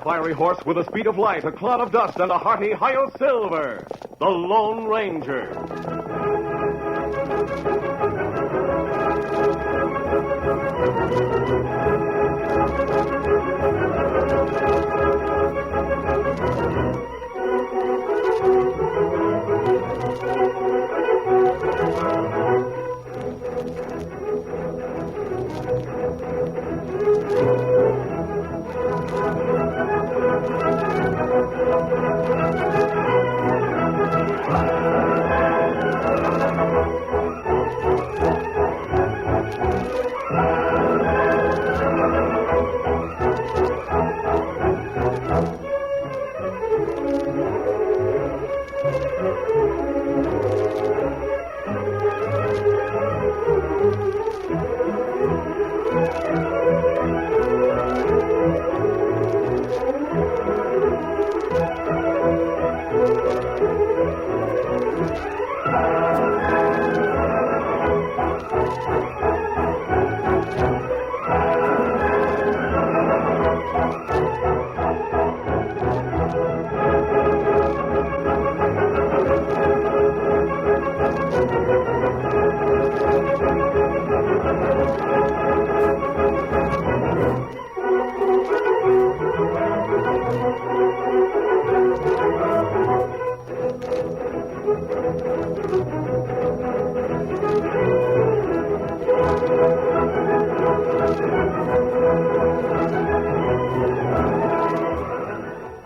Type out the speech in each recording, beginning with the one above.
fiery horse with the speed of light, a cloud of dust, and a hearty Hi-Yo Silver, the Lone Ranger.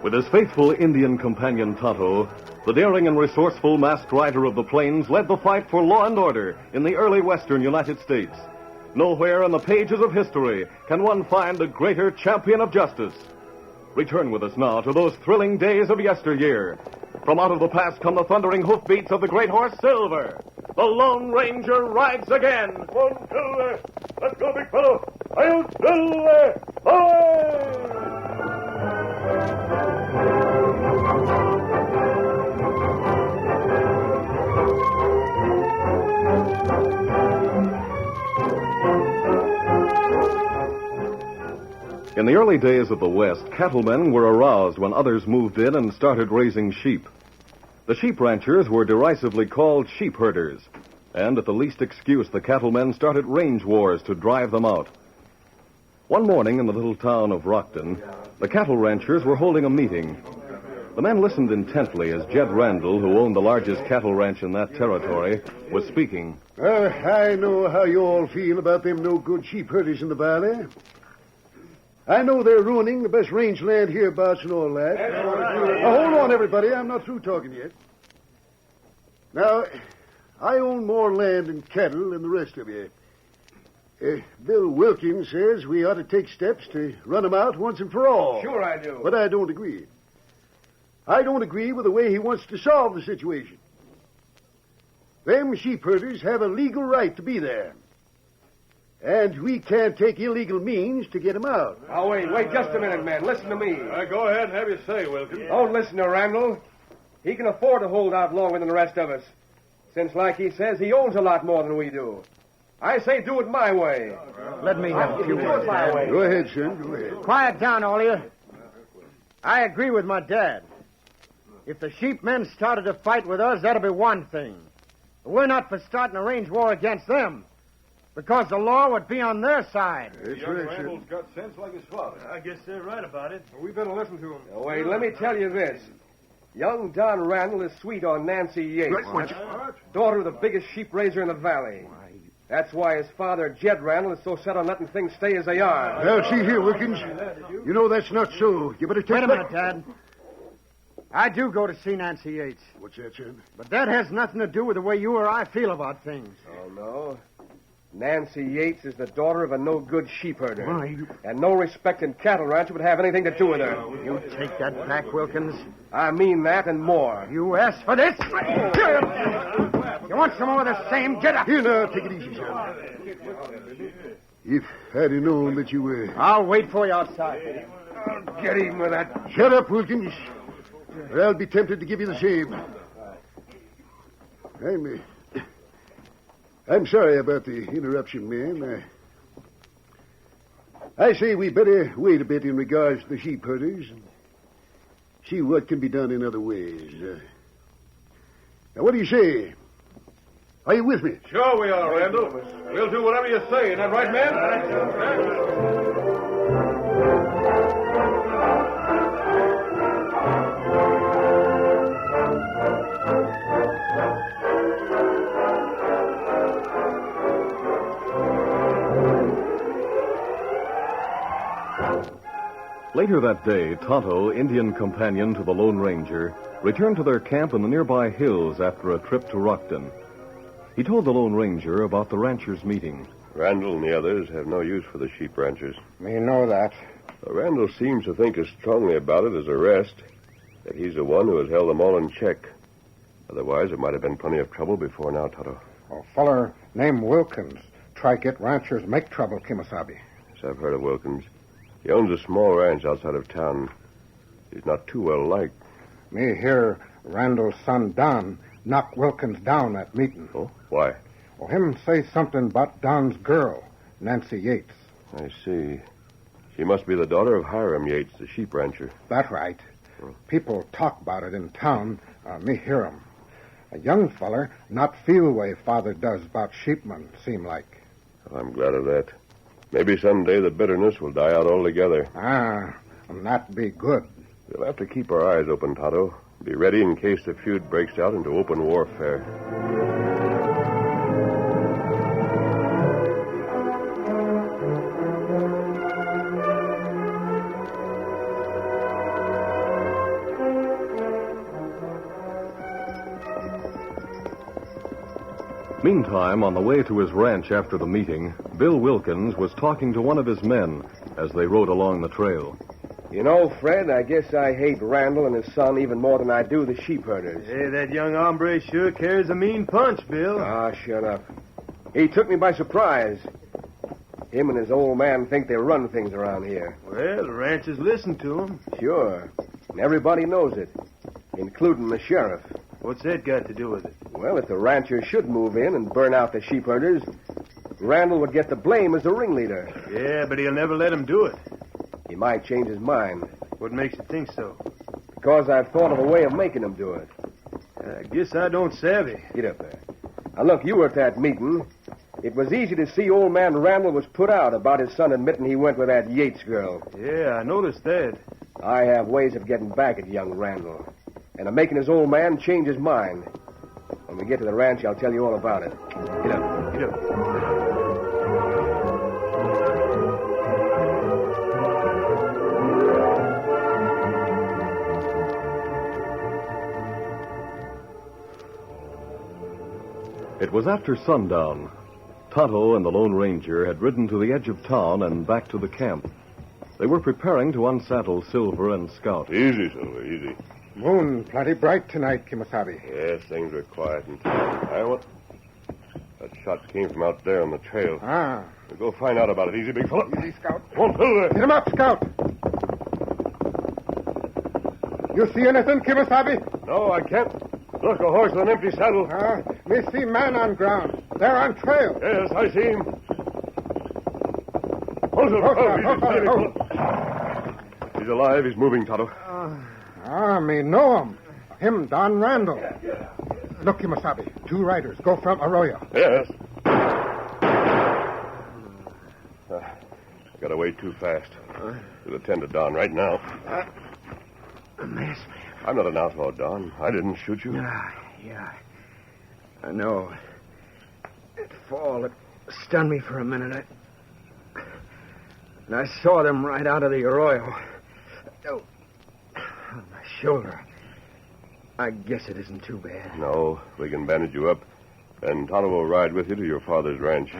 With his faithful Indian companion Tonto, the daring and resourceful masked rider of the plains led the fight for law and order in the early western United States. Nowhere in the pages of history can one find a greater champion of justice. Return with us now to those thrilling days of yesteryear. From out of the past come the thundering hoofbeats of the great horse Silver. The Lone Ranger rides again. One, Silver. Let's go, big fellow. Hi-Yo Silver. Away! In the early days of the West, cattlemen were aroused when others moved in and started raising sheep. The sheep ranchers were derisively called sheep herders, and at the least excuse, the cattlemen started range wars to drive them out. One morning in the little town of Rockton, the cattle ranchers were holding a meeting. The men listened intently as Jed Randall, who owned the largest cattle ranch in that territory, was speaking. I know how you all feel about them no-good sheep herders in the valley. I know they're ruining the best rangeland hereabouts and all that. Now, hold on, everybody. I'm not through talking yet. Now, I own more land and cattle than the rest of you. Bill Wilkins says we ought to take steps to run them out once and for all. Sure I do. But I don't agree. I don't agree with the way he wants to solve the situation. Them sheep herders have a legal right to be there. And we can't take illegal means to get them out. Oh, wait just a minute, man. Listen to me. Go ahead and have your say, Wilkins. Don't listen to Randall. He can afford to hold out longer than the rest of us. Since, like he says, he owns a lot more than we do. I say do it my way. Let me have a few words. Go ahead, son. Go ahead. Quiet down, all of you. I agree with my dad. If the sheep men started a fight with us, that'd be one thing. But we're not for starting a range war against them. Because the law would be on their side. That's right, Randall's got sense like his father. I guess they're right about it. We better listen to him. Now, wait, let me tell you this. Young Don Randall is sweet on Nancy Yates, daughter of the biggest sheep raiser in the valley. That's why his father, Jed Randall, is so set on letting things stay as they are. Well, see here, Wilkins. You know that's not so. You better take Wait a minute, Dad. I do go to see Nancy Yates. What's that, son? But that has nothing to do with the way you or I feel about things. Oh, no? Nancy Yates is the daughter of a no-good sheep herder. Why, And no respected cattle rancher would have anything to do with her. You take that back, Wilkins. I mean that and more. You asked for this? You want some more of the same? Get up. Here now, take it easy, son. If I'd have known that you were... I'll wait for you outside. I'll get him with that. Shut up, Wilkins. Or I'll be tempted to give you the same. I'm sorry about the interruption, man. I say we better wait a bit in regards to the sheep herders. see what can be done in other ways. Now, what do you say? Are you with me? Sure we are, Randall. We'll do whatever you say. Isn't that right, man? Later that day, Tonto, Indian companion to the Lone Ranger, returned to their camp in the nearby hills after a trip to Rockton. He told the Lone Ranger about the ranchers' meeting. Randall and the others have no use for the sheep ranchers. Me know that. Randall seems to think as strongly about it as the rest, that he's the one who has held them all in check. Otherwise, there might have been plenty of trouble before now, Tonto. A feller named Wilkins try get ranchers make trouble, Kimasabi. Yes, I've heard of Wilkins. He owns a small ranch outside of town. He's not too well liked. Me hear Randall's son Don knock Wilkins down at meeting. Oh, why? Oh, him say something about Don's girl, Nancy Yates. I see. She must be the daughter of Hiram Yates, the sheep rancher. That right. People talk about it in town. Me hear 'em. A young feller not feel way father does about sheepmen, seem like. Well, I'm glad of that. Maybe someday the bitterness will die out altogether. And that be good. We'll have to keep our eyes open, Tonto. Be ready in case the feud breaks out into open warfare. Meantime, on the way to his ranch after the meeting, Bill Wilkins was talking to one of his men as they rode along the trail. You know, Fred, I guess I hate Randall and his son even more than I do the sheep herders. Hey, that young hombre sure carries a mean punch, Bill. Ah, shut up. He took me by surprise. Him and his old man think they run things around here. Well, the ranchers listen to him. Sure. And everybody knows it, including the sheriff. What's that got to do with it? Well, if the ranchers should move in and burn out the sheep herders, Randall would get the blame as the ringleader. Yeah, but he'll never let him do it. He might change his mind. What makes you think so? Because I've thought of a way of making him do it. I guess I don't savvy. Get up there. Now, look, you were at that meeting. It was easy to see old man Randall was put out about his son admitting he went with that Yates girl. Yeah, I noticed that. I have ways of getting back at young Randall. And of making his old man change his mind. When we get to the ranch, I'll tell you all about it. Get up. Get up. It was after sundown. Tonto and the Lone Ranger had ridden to the edge of town and back to the camp. They were preparing to unsaddle Silver and Scout. Easy, Silver, easy. Moon plenty bright tonight, Kimasabi. Yes, things are quiet in town. What? That shot came from out there on the trail. We'll go find out about it. Easy, big fella. Easy, Scout. Come on, Silver. Hit him up, Scout. You see anything, Kimasabi? No, I can't. Look, a horse with an empty saddle. Me see man on ground. They're on trail. Yes, I see him. Hold Silver. Hold. He's alive. He's moving, Tonto. Me know him, Don Randall. Look, Kimasabi, 2 riders go from Arroyo. Yes. Got away too fast. We'll attend to Don right now. Mass man. I'm not an outlaw, Don. I didn't shoot you. Yeah. I know. That fall, it stunned me for a minute. And I saw them right out of the arroyo. Oh, my shoulder. I guess it isn't too bad. No, we can bandage you up. And Tonto will ride with you to your father's ranch.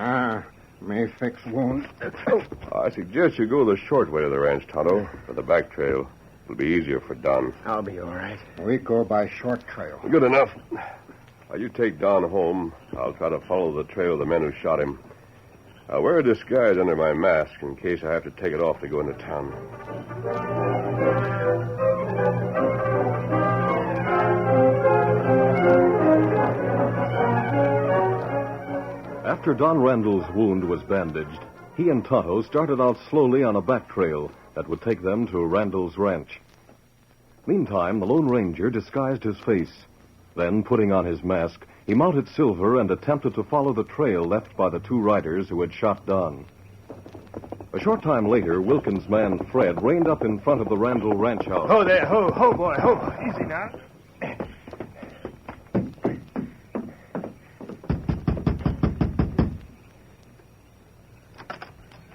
May fix wound. I suggest you go the short way to the ranch, Tonto, for the back trail. It'll be easier for Don. I'll be all right. We go by short trail. Good enough. Now, you take Don home. I'll try to follow the trail of the men who shot him. I'll wear a disguise under my mask in case I have to take it off to go into town. After Don Randall's wound was bandaged, he and Tonto started out slowly on a back trail that would take them to Randall's ranch. Meantime, the Lone Ranger disguised his face. Then, putting on his mask, he mounted Silver and attempted to follow the trail left by the two riders who had shot Don. A short time later, Wilkins' man, Fred, reined up in front of the Randall ranch house. Ho there, ho, boy, ho. Easy now.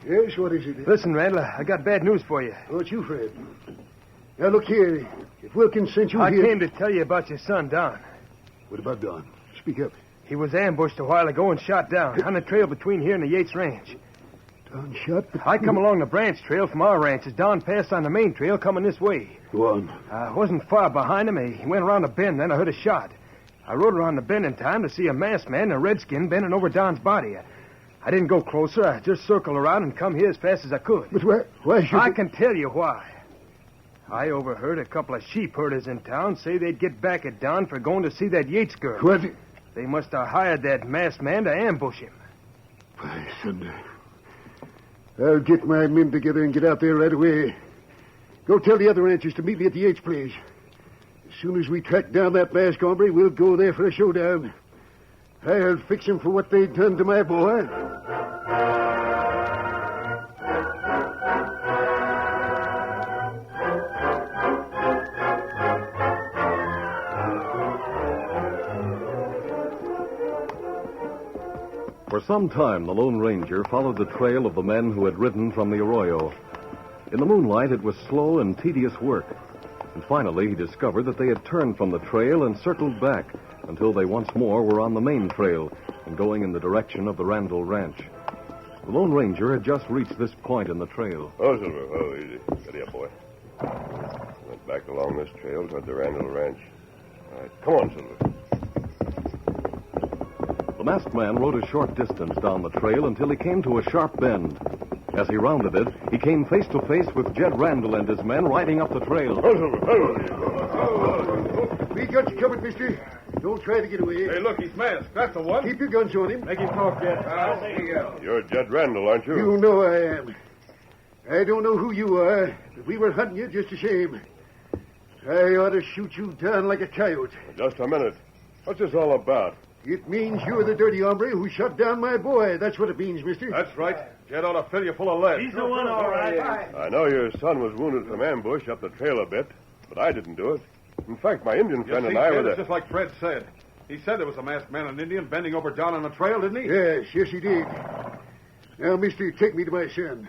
Yes, what is it? Listen, Randall, I got bad news for you. What's you, Fred? Now, look here. If Wilkins sent you I here... came to tell you about your son, Don. What about Don? Speak up. He was ambushed a while ago and shot down on the trail between here and the Yates Ranch. Don shot? I come along the branch trail from our ranch as Don passed on the main trail coming this way. Go on. I wasn't far behind him. He went around a bend, then I heard a shot. I rode around the bend in time to see a masked man and a redskin bending over Don's body. I didn't go closer. I just circled around and come here as fast as I could. But why should... I can tell you why. I overheard a couple of sheep herders in town say they'd get back at Don for going to see that Yates girl. What? They must have hired that masked man to ambush him. By thunder. I'll get my men together and get out there right away. Go tell the other ranchers to meet me at the Yates place. As soon as we track down that masked hombre, we'll go there for a showdown. I'll fix him for what they done to my boy. For some time, the Lone Ranger followed the trail of the men who had ridden from the arroyo. In the moonlight, it was slow and tedious work. And finally, he discovered that they had turned from the trail and circled back until they once more were on the main trail and going in the direction of the Randall Ranch. The Lone Ranger had just reached this point in the trail. Oh, Silver. Oh, easy. Steady up, boy. Went back along this trail toward the Randall Ranch. All right, come on, Silver. The masked man rode a short distance down the trail until he came to a sharp bend. As he rounded it, he came face to face with Jed Randall and his men riding up the trail. Oh, Silver. We got you covered, mister. Don't try to get away. Hey, look, he's masked. That's the one. Keep your guns on him. Make him talk, Jed. You're Jed Randall, aren't you? You know I am. I don't know who you are, but we were hunting you just the same. I ought to shoot you down like a coyote. Just a minute. What's this all about? It means you're the dirty hombre who shot down my boy. That's what it means, mister. That's right. Jed ought to fill you full of lead. He's the one, all right. I know your son was wounded from ambush up the trail a bit, but I didn't do it. In fact, my Indian friend and I were It's there. just like Fred said. He said there was a masked man and Indian bending over Don on the trail, didn't he? Yes, he did. Now, mister, take me to my son.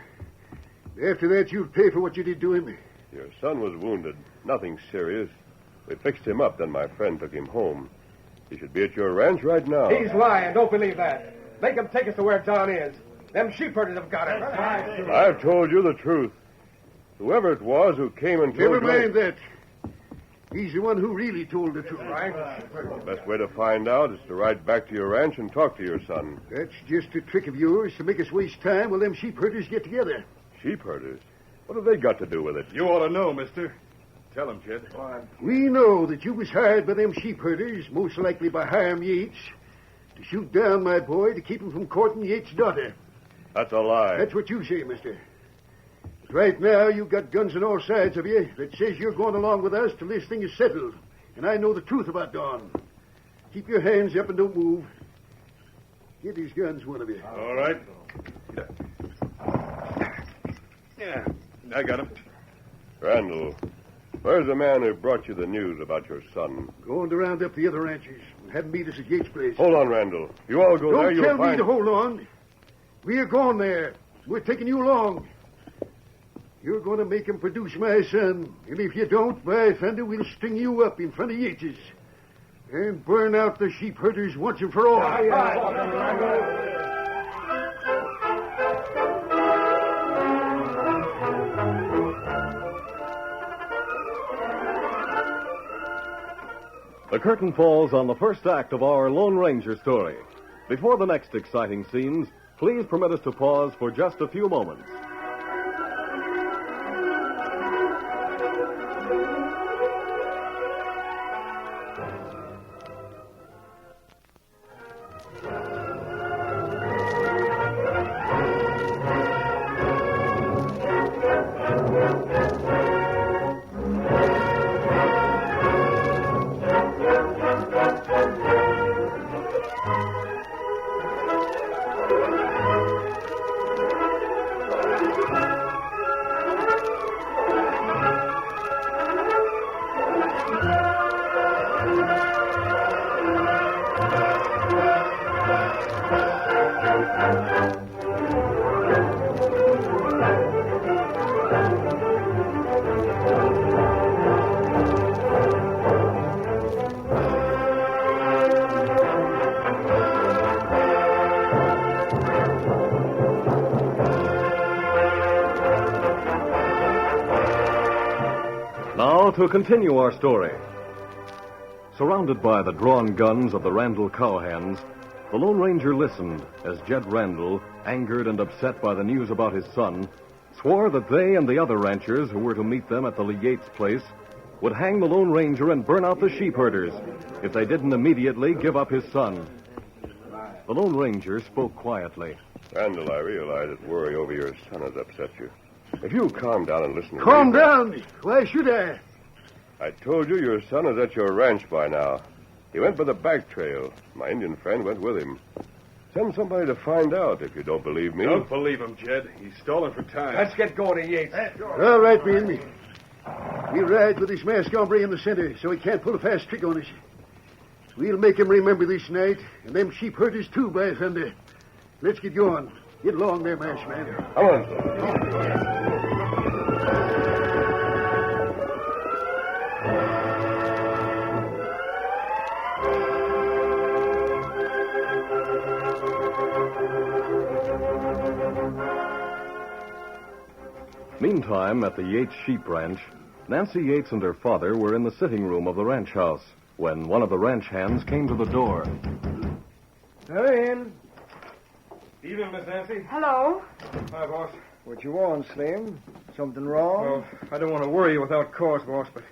After that, you'll pay for what you did to him. Your son was wounded. Nothing serious. We fixed him up, then my friend took him home. He should be at your ranch right now. He's lying. Don't believe that. Make him take us to where Don is. Them sheep herders have got him. I've told you the truth. Whoever it was who came and told Never mind that. He's the one who really told the truth. The best way to find out is to ride back to your ranch and talk to your son. That's just a trick of yours to make us waste time while them sheep herders get together. Sheep herders? What have they got to do with it? You ought to know, mister. Tell him, Jed. We know that you was hired by them sheep herders, most likely by Hiram Yates, to shoot down my boy to keep him from courting Yates' daughter. That's a lie. That's what you say, mister. But right now, you've got guns on all sides of you that says you're going along with us till this thing is settled. And I know the truth about Don. Keep your hands up and don't move. Get these guns, one of you. All right. Yeah, I got him. Randall, where's the man who brought you the news about your son? Going to round up the other ranchers and have them meet us at Yates' place. Hold on, Randall. You all go there, Don't you'll tell find... me to hold on. We are going there. We're taking you along. You're going to make him produce my son. And if you don't, by thunder, we'll string you up in front of Yates's. And burn out the sheep herders once and for all. The curtain falls on the first act of our Lone Ranger story. Before the next exciting scenes, please permit us to pause for just a few moments. Now to continue our story. Surrounded by the drawn guns of the Randall cowhands, the Lone Ranger listened as Jed Randall, angered and upset by the news about his son, swore that they and the other ranchers who were to meet them at the Lee Yates place would hang the Lone Ranger and burn out the sheep herders if they didn't immediately give up his son. The Lone Ranger spoke quietly. Randall, I realize that worry over your son has upset you. If you'll calm down and listen to me... Calm down. Why should I? I told you your son is at your ranch by now. He went by the back trail. My Indian friend went with him. Send somebody to find out if you don't believe me. Don't believe him, Jed. He's stalling for time. Let's get going to Yates. All right, men. He rides with his masked hombre in the center, so he can't pull a fast trick on us. We'll make him remember this night, and them sheep herders too, by thunder. Let's get going. Get along there, masked man. Come on. Meantime, at the Yates sheep ranch, Nancy Yates and her father were in the sitting room of the ranch house when one of the ranch hands came to the door. Come in. Evening, Miss Nancy. Hello. Hi, boss. What you want, Slim? Something wrong? Well, I don't want to worry you without cause, boss, but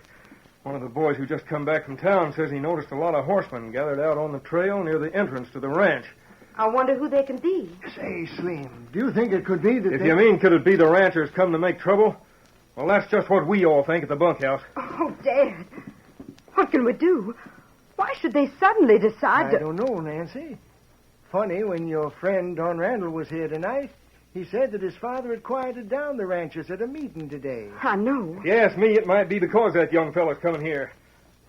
one of the boys who just come back from town says he noticed a lot of horsemen gathered out on the trail near the entrance to the ranch. I wonder who they can be. Say, Slim, do you think it could be that If you mean could it be the ranchers come to make trouble? Well, that's just what we all think at the bunkhouse. Oh, Dad. What can we do? Why should they suddenly decide I don't know, Nancy. Funny, when your friend Don Randall was here tonight, he said that his father had quieted down the ranchers at a meeting today. I know. If you ask me, it might be because that young fella's coming here.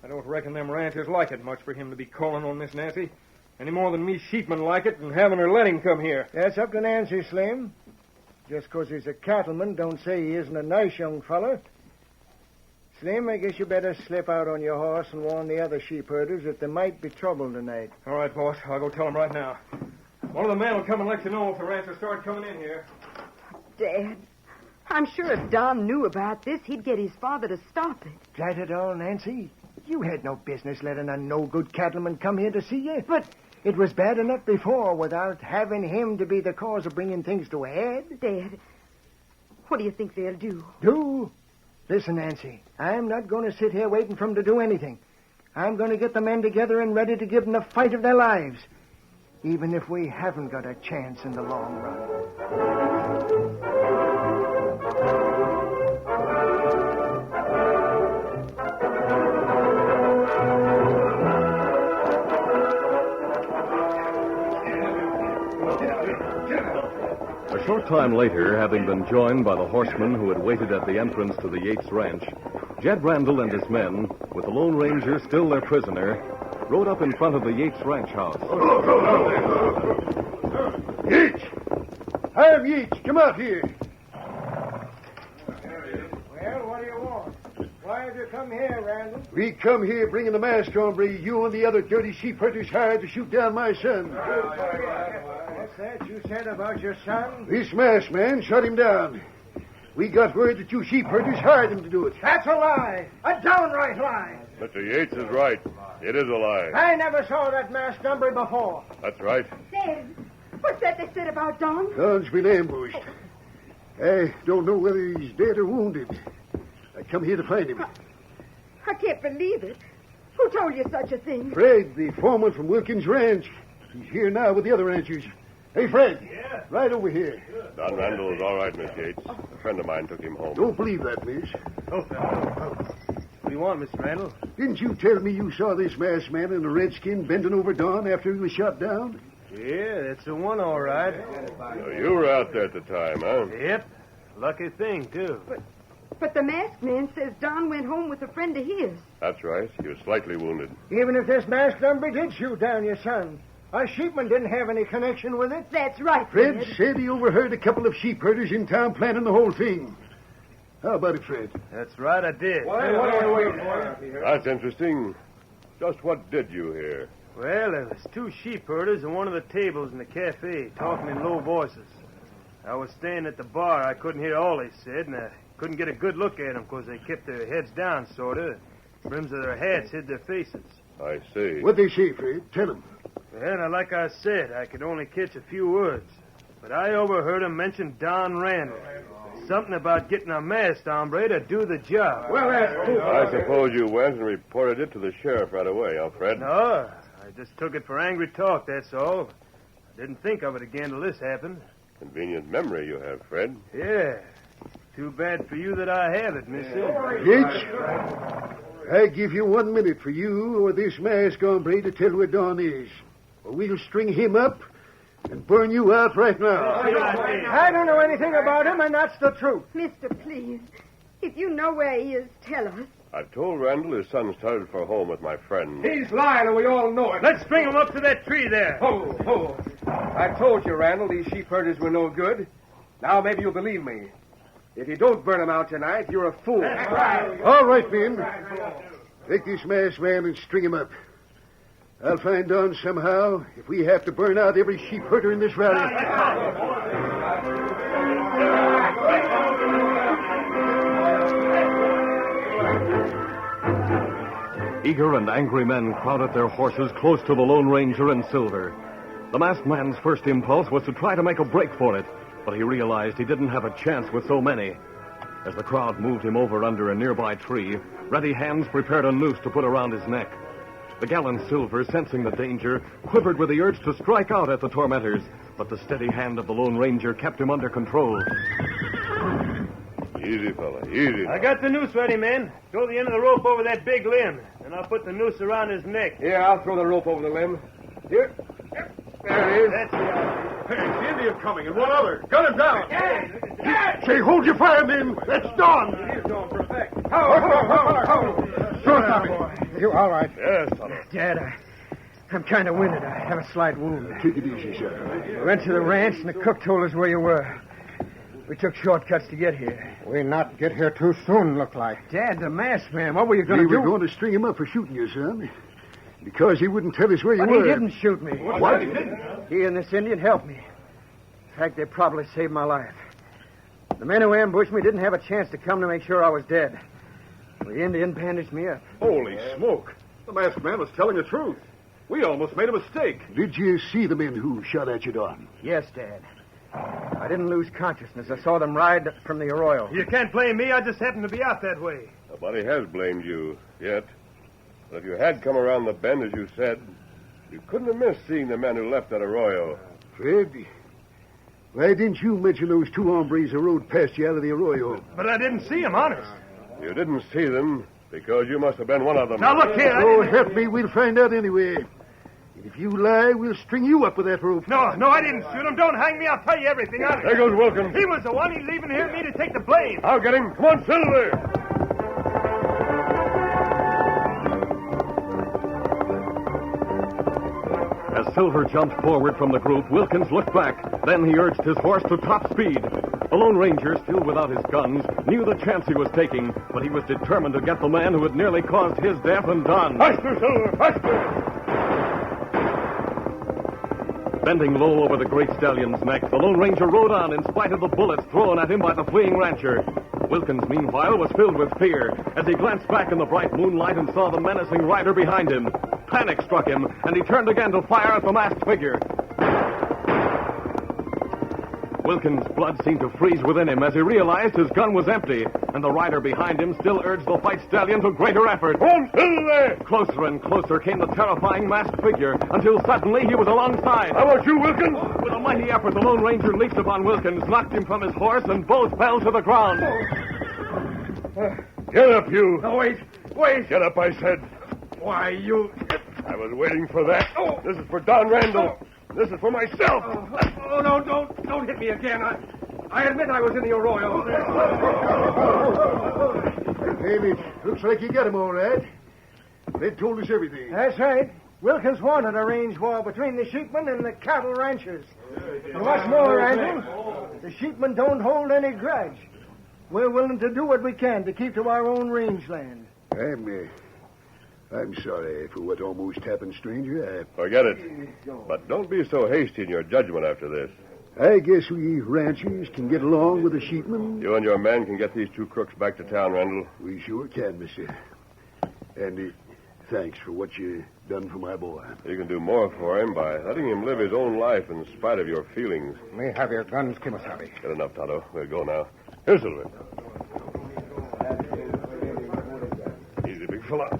I don't reckon them ranchers like it much for him to be calling on Miss Nancy. Any more than me sheepmen like it and having her let him come here. That's up to Nancy, Slim. Just 'cause he's a cattleman don't say he isn't a nice young fella. Slim, I guess you better slip out on your horse and warn the other sheep herders that there might be trouble tonight. All right, boss. I'll go tell them right now. One of the men will come and let you know if the ranchers start coming in here. Dad, I'm sure if Don knew about this, he'd get his father to stop it. Drat it all, Nancy. You had no business letting a no-good cattleman come here to see you. But it was bad enough before without having him to be the cause of bringing things to a head. Dad, what do you think they'll do? Do? Listen, Nancy, I'm not going to sit here waiting for them to do anything. I'm going to get the men together and ready to give them the fight of their lives, even if we haven't got a chance in the long run. A short time later, having been joined by the horsemen who had waited at the entrance to the Yates ranch, Jed Randall and his men, with the Lone Ranger still their prisoner, rode up in front of the Yates ranch house. Yates! I'm Yates. Come out here. Well, what do you want? Why have you come here, Randall? We come here bringing the masked hombre you and the other dirty sheep herders hired to shoot down my son. What's that you said about your son? This masked man shut him down. We got word that you sheep herders hired him to do it. That's a lie. A downright lie. Mr. Yates is right. It is a lie. I never saw that masked hombre before. That's right. Dad, what's that they said about Don? Don's been ambushed. I don't know whether he's dead or wounded. I come here to find him. I can't believe it. Who told you such a thing? Fred, the foreman from Wilkins Ranch. He's here now with the other ranchers. Hey, Fred. Yeah? Right over here. Don Randall is all right, Miss Yates. A friend of mine took him home. Don't believe that, miss. What do you want, Mr. Randall? Didn't you tell me you saw this masked man in a redskin bending over Don after he was shot down? Yeah, that's the one, all right. So you were out there at the time, huh? Yep. Lucky thing, too. But the masked man says Don went home with a friend of his. That's right. He was slightly wounded. Even if this masked hombre did shoot down your son, our sheepman didn't have any connection with it. That's right, Fred said he overheard a couple of sheep herders in town planning the whole thing. How about it, Fred? That's right, I did. Wait. That's interesting. Just what did you hear? Well, there was two sheep herders at one of the tables in the cafe talking in low voices. I was staying at the bar. I couldn't hear all they said, and I couldn't get a good look at them because they kept their heads down, sort of. Brims of their hats hid their faces. I see. What they say, Fred? Tell them. Well, now, like I said, I could only catch a few words. But I overheard them mention Don Randall. Something about getting a masked hombre to do the job. Well, that's cool. I suppose you went and reported it to the sheriff right away, huh, Fred? No, I just took it for angry talk, that's all. I didn't think of it again till this happened. Convenient memory you have, Fred. Yeah. Too bad for you that I have it, Miss Silver. Hitch, I give you 1 minute for you or this masked hombre to tell where Don is. Or we'll string him up and burn you out right now. I don't know anything about him, and that's the truth. Mister, please. If you know where he is, tell us. I've told Randall his son started for home with my friend. He's lying, and we all know it. Let's bring him up to that tree there. Ho. I told you, Randall, these sheep herders were no good. Now maybe you'll believe me. If you don't burn them out tonight, you're a fool. That's right. All right, men. Take this masked man and string him up. I'll find Don somehow if we have to burn out every sheep herder in this valley. Eager and angry men crowded their horses close to the Lone Ranger and Silver. The masked man's first impulse was to try to make a break for it, but he realized he didn't have a chance with so many. As the crowd moved him over under a nearby tree, ready hands prepared a noose to put around his neck. The gallant Silver, sensing the danger, quivered with the urge to strike out at the tormentors, but the steady hand of the Lone Ranger kept him under control. Easy, fella, easy. I got the noose ready, men. Throw the end of the rope over that big limb, and I'll put the noose around his neck. Here, I'll throw the rope over the limb. Here. There it is. That's it. Hey, the Indian coming, and one other. Gun him down. Say, hold your fire, men. That's Don. He's going perfect. Sure, Tommy. You all right? Yes, fella. Dad, I'm kind of winded. I have a slight wound. Take it easy, sir. We went to the ranch, and the cook told us where you were. We took shortcuts to get here. We not get here too soon, look like. Dad, the masked man, what were you going We to do? were going to string him up for shooting you, son. Because he wouldn't tell us where you But were. he didn't shoot me. What? He and this Indian helped me. In fact, they probably saved my life. The men who ambushed me didn't have a chance to come to make sure I was dead. The Indian bandaged me up. Holy smoke. The masked man was telling the truth. We almost made a mistake. Did you see the men who shot at you, Don? Yes, Dad. I didn't lose consciousness. I saw them ride from the arroyo. You can't blame me. I just happened to be out that way. Nobody has blamed you yet. But if you had come around the bend, as you said, you couldn't have missed seeing the men who left that arroyo. Fred, why didn't you mention those two hombres who rode past you out of the arroyo? But I didn't see him, honest. You didn't see them because you must have been one of them. Now, look here. Oh, help me. We'll find out anyway. If you lie, we'll string you up with that rope. No, I didn't shoot him. Don't hang me. I'll tell you everything. There goes Wilkins. He was the one. He's leaving here me to take the blame. I'll get him. Come on, Silver. As Silver jumped forward from the group, Wilkins looked back. Then he urged his horse to top speed. The Lone Ranger, still without his guns, knew the chance he was taking, but he was determined to get the man who had nearly caused his death and Don's. Faster, Silver, faster. Bending low over the great stallion's neck, the Lone Ranger rode on in spite of the bullets thrown at him by the fleeing rancher. Wilkins, meanwhile, was filled with fear as he glanced back in the bright moonlight and saw the menacing rider behind him. Panic struck him, and he turned again to fire at the masked figure. Wilkins' blood seemed to freeze within him as he realized his gun was empty, and the rider behind him still urged the white stallion to greater effort. On, Silver! Closer and closer came the terrifying masked figure, until suddenly he was alongside. How about you, Wilkins? With a mighty effort, the Lone Ranger leaped upon Wilkins, knocked him from his horse, and both fell to the ground. Get up, you. No, wait. Get up, I said. Why, you... I was waiting for that. This is for Don Randall. This is for myself. Oh, no, don't hit me again. I admit I was in the arroyo. Hey, Mitch, looks like you got him all right. Red told us everything. That's right. Wilkins wanted a range war between the sheepmen and the cattle ranchers. And what's more, Randall, the sheepmen don't hold any grudge. We're willing to do what we can to keep to our own rangeland. I'm sorry for what almost happened, stranger. Forget it. But don't be so hasty in your judgment after this. I guess we ranchers can get along with the sheepmen. You and your men can get these 2 crooks back to town, Randall. We sure can, mister. And thanks for what you done for my boy. You can do more for him by letting him live his own life in spite of your feelings. May have your guns, Kimasabi. Get enough, Tonto. We'll go now. Here, Silver. Easy, big fella.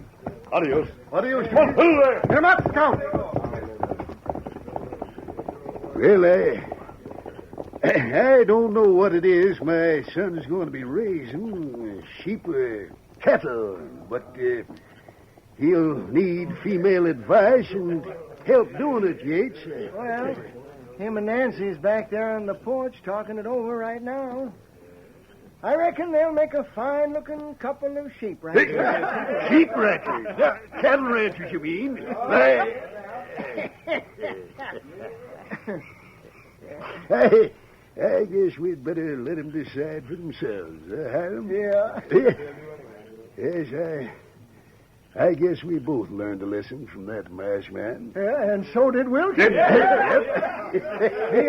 Adios. Adios. Come on, who's there? Get him up, Scout! Well, I don't know what it is my son's going to be raising, sheep or cattle, but he'll need female advice and help doing it, Yates. Well, him and Nancy's back there on the porch talking it over right now. I reckon they'll make a fine-looking couple of sheep ranchers. Sheep ranchers? Cattle ranchers, you mean? I guess we'd better let them decide for themselves, Hiram? Yeah. Yes, I guess we both learned a lesson from that masked man. Yeah, and so did Wilson. He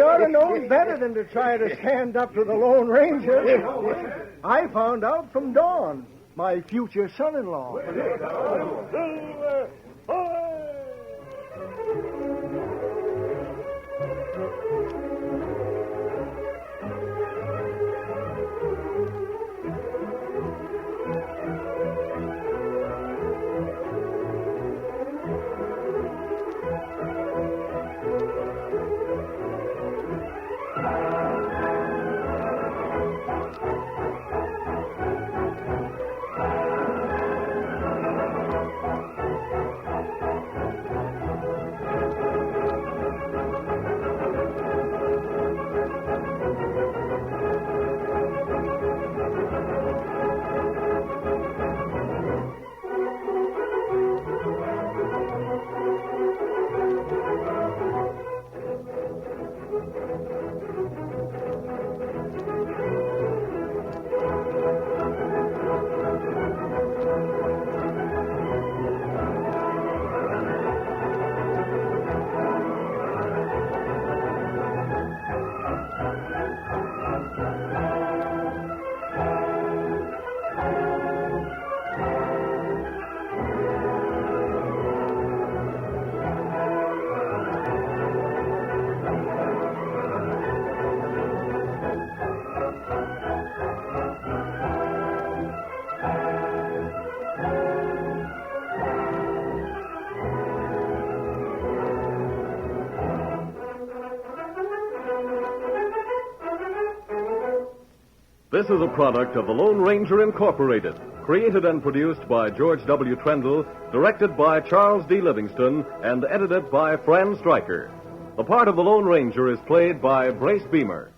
ought to know better than to try to stand up to the Lone Ranger. I found out from Dawn, my future son-in-law. This is a product of the Lone Ranger Incorporated, created and produced by George W. Trendle, directed by Charles D. Livingston, and edited by Fran Stryker. The part of the Lone Ranger is played by Brace Beamer.